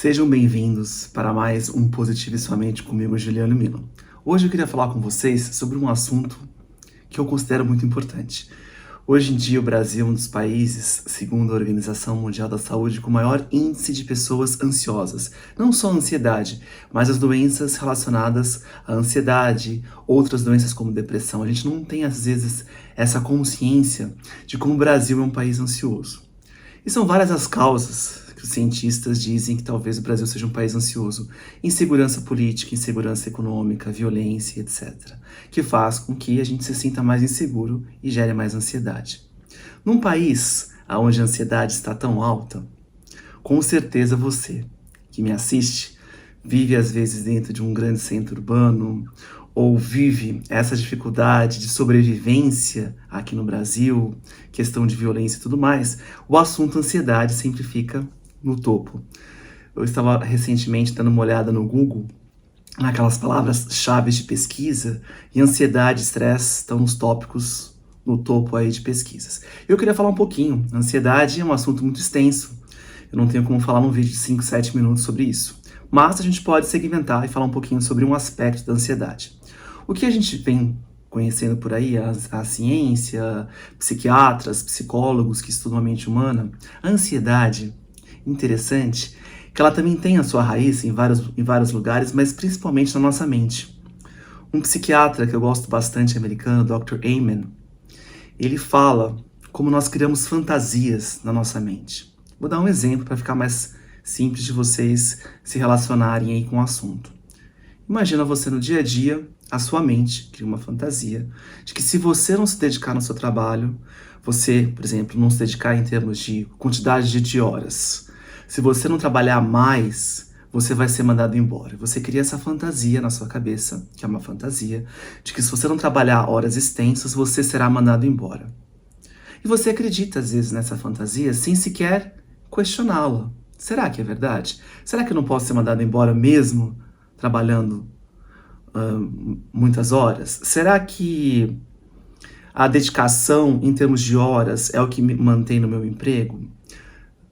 Sejam bem-vindos para mais um Positive Somente comigo, Juliano Milo. Hoje eu queria falar com vocês sobre um assunto que eu considero muito importante. Hoje em dia o Brasil é um dos países, segundo a Organização Mundial da Saúde, com maior índice de pessoas ansiosas. Não só a ansiedade, mas as doenças relacionadas à ansiedade, outras doenças como depressão. A gente não tem, às vezes, essa consciência de como o Brasil é um país ansioso. E são várias as causas que os cientistas dizem que talvez o Brasil seja um país ansioso. Insegurança política, insegurança econômica, violência, etc. Que faz com que a gente se sinta mais inseguro e gere mais ansiedade. Num país onde a ansiedade está tão alta, com certeza você, que me assiste, vive às vezes dentro de um grande centro urbano, ou vive essa dificuldade de sobrevivência aqui no Brasil, questão de violência e tudo mais, o assunto ansiedade sempre fica no topo. Eu estava recentemente dando uma olhada no Google, naquelas palavras-chave de pesquisa, e ansiedade e estresse estão nos tópicos no topo aí de pesquisas. Eu queria falar um pouquinho. Ansiedade é um assunto muito extenso. Eu não tenho como falar num vídeo de 5, 7 minutos sobre isso. Mas a gente pode segmentar e falar um pouquinho sobre um aspecto da ansiedade. O que a gente vem conhecendo por aí, a ciência, psiquiatras, psicólogos que estudam a mente humana, a ansiedade, interessante, que ela também tem a sua raiz em vários lugares, mas principalmente na nossa mente. Um psiquiatra que eu gosto bastante, americano, Dr. Amen, ele fala como nós criamos fantasias na nossa mente. Vou dar um exemplo para ficar mais simples de vocês se relacionarem aí com o assunto. Imagina você no dia a dia, a sua mente cria uma fantasia de que se você não se dedicar no seu trabalho, você, por exemplo, não se dedicar em termos de quantidade de horas, se você não trabalhar mais, você vai ser mandado embora. Você cria essa fantasia na sua cabeça, que é uma fantasia, de que se você não trabalhar horas extensas, você será mandado embora. E você acredita, às vezes, nessa fantasia sem sequer questioná-la. Será que é verdade? Será que eu não posso ser mandado embora mesmo trabalhando muitas horas? Será que a dedicação em termos de horas é o que me mantém no meu emprego?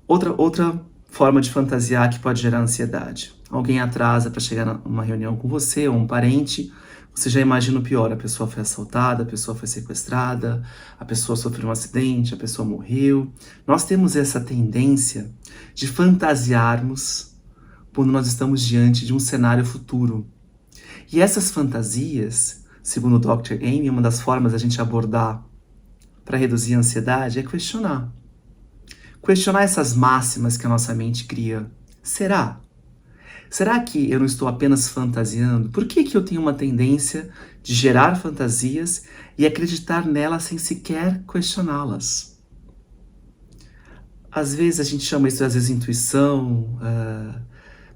Outra forma de fantasiar que pode gerar ansiedade. Alguém atrasa para chegar numa reunião com você ou um parente, você já imagina o pior, a pessoa foi assaltada, a pessoa foi sequestrada, a pessoa sofreu um acidente, a pessoa morreu. Nós temos essa tendência de fantasiarmos quando nós estamos diante de um cenário futuro. E essas fantasias, segundo o Dr. Amy, uma das formas da gente abordar para reduzir a ansiedade é questionar. Questionar essas máximas que a nossa mente cria. Será? Será que eu não estou apenas fantasiando? Por que eu tenho uma tendência de gerar fantasias e acreditar nelas sem sequer questioná-las? Às vezes a gente chama isso às vezes intuição,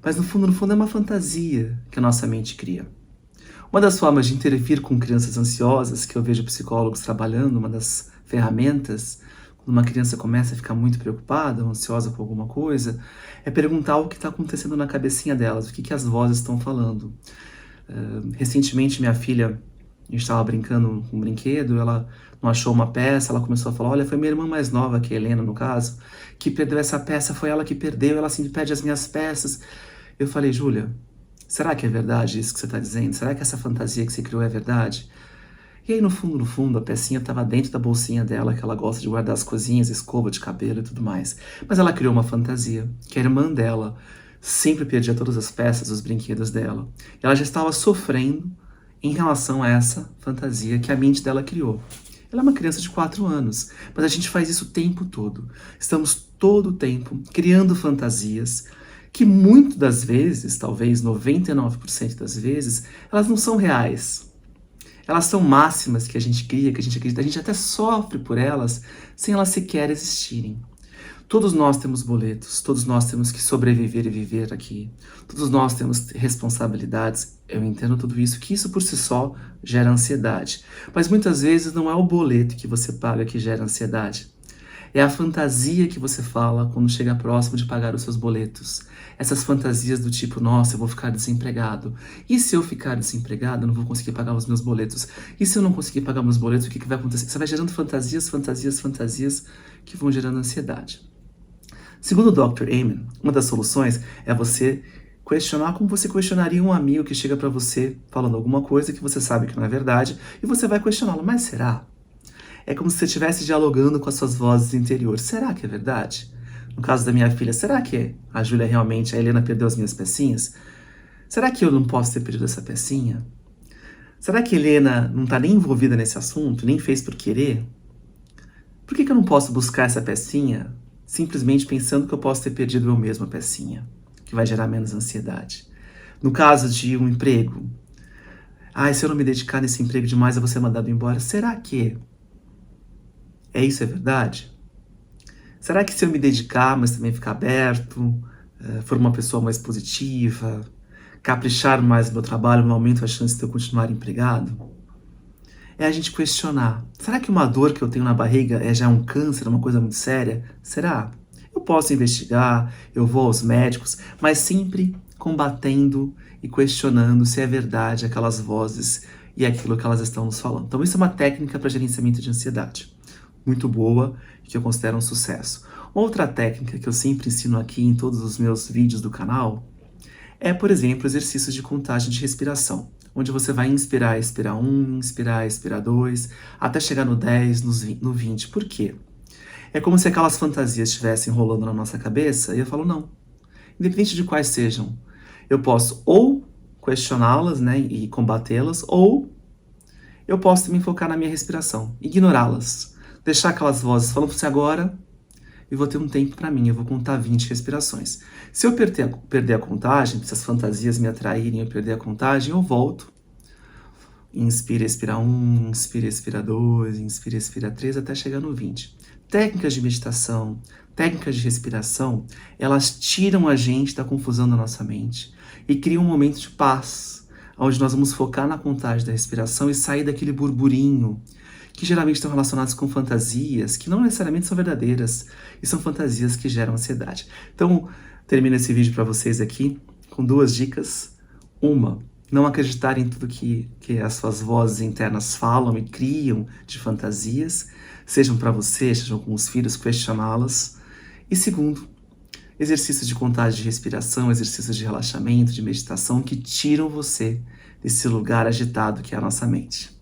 mas no fundo é uma fantasia que a nossa mente cria. Uma das formas de intervir com crianças ansiosas, que eu vejo psicólogos trabalhando, uma das ferramentas, quando uma criança começa a ficar muito preocupada, ansiosa com alguma coisa, é perguntar o que está acontecendo na cabecinha delas, o que as vozes estão falando. Recentemente, minha filha, a gente estava brincando com um brinquedo, ela não achou uma peça, ela começou a falar, olha, foi minha irmã mais nova, que é a Helena, no caso, que perdeu essa peça, foi ela que perdeu, ela sempre pede as minhas peças. Eu falei, Júlia, será que é verdade isso que você está dizendo? Será que essa fantasia que você criou é verdade? E aí, no fundo, a pecinha estava dentro da bolsinha dela, que ela gosta de guardar as coisinhas, escova de cabelo e tudo mais. Mas ela criou uma fantasia, que a irmã dela sempre perdia todas as peças, os brinquedos dela. E ela já estava sofrendo em relação a essa fantasia que a mente dela criou. Ela é uma criança de 4 anos, mas a gente faz isso o tempo todo. Estamos todo o tempo criando fantasias que muitas das vezes, talvez 99% das vezes, elas não são reais. Elas são máximas que a gente cria, que a gente acredita, a gente até sofre por elas sem elas sequer existirem. Todos nós temos boletos, todos nós temos que sobreviver e viver aqui. Todos nós temos responsabilidades, eu entendo tudo isso, que isso por si só gera ansiedade. Mas muitas vezes não é o boleto que você paga que gera ansiedade. É a fantasia que você fala quando chega próximo de pagar os seus boletos. Essas fantasias do tipo, nossa, eu vou ficar desempregado. E se eu ficar desempregado, eu não vou conseguir pagar os meus boletos? E se eu não conseguir pagar meus boletos, o que vai acontecer? Você vai gerando fantasias que vão gerando ansiedade. Segundo o Dr. Amen, uma das soluções é você questionar como você questionaria um amigo que chega para você falando alguma coisa que você sabe que não é verdade e você vai questioná-lo, mas será? É como se você estivesse dialogando com as suas vozes interiores. Será que é verdade? No caso da minha filha, será que a Júlia realmente, a Helena perdeu as minhas pecinhas? Será que eu não posso ter perdido essa pecinha? Será que a Helena não está nem envolvida nesse assunto, nem fez por querer? Por que eu não posso buscar essa pecinha simplesmente pensando que eu posso ter perdido eu mesmo a pecinha, que vai gerar menos ansiedade? No caso de um emprego, se eu não me dedicar nesse emprego demais eu vou ser mandado embora. Será que isso é verdade? Será que se eu me dedicar, mas também ficar aberto, for uma pessoa mais positiva, caprichar mais no meu trabalho, não aumenta a chance de eu continuar empregado? É a gente questionar. Será que uma dor que eu tenho na barriga já é um câncer, uma coisa muito séria? Será? Eu posso investigar, eu vou aos médicos, mas sempre combatendo e questionando se é verdade aquelas vozes e aquilo que elas estão nos falando. Então isso é uma técnica para gerenciamento de ansiedade. Muito boa e que eu considero um sucesso. Outra técnica que eu sempre ensino aqui em todos os meus vídeos do canal é, por exemplo, exercícios de contagem de respiração, onde você vai inspirar, expirar 1, inspirar, expirar 2, até chegar no 10, no 20. Por quê? É como se aquelas fantasias estivessem rolando na nossa cabeça e eu falo, não, independente de quais sejam, eu posso ou questioná-las, né, e combatê-las, ou eu posso também focar na minha respiração, ignorá-las, deixar aquelas vozes falando para você agora, e vou ter um tempo para mim, eu vou contar 20 respirações. Se eu perder a contagem, se as fantasias me atraírem e eu perder a contagem, eu volto. Inspira, expira 1, inspira, expira 2, inspira, expira 3, até chegar no 20. Técnicas de meditação, técnicas de respiração, elas tiram a gente da confusão da nossa mente e criam um momento de paz, onde nós vamos focar na contagem da respiração e sair daquele burburinho, que geralmente estão relacionados com fantasias que não necessariamente são verdadeiras e são fantasias que geram ansiedade. Então, termino esse vídeo para vocês aqui com 2 dicas. Uma, não acreditar em tudo que as suas vozes internas falam e criam de fantasias, sejam para você, sejam com os filhos, questioná-las. E segundo, exercícios de contagem de respiração, exercícios de relaxamento, de meditação que tiram você desse lugar agitado que é a nossa mente.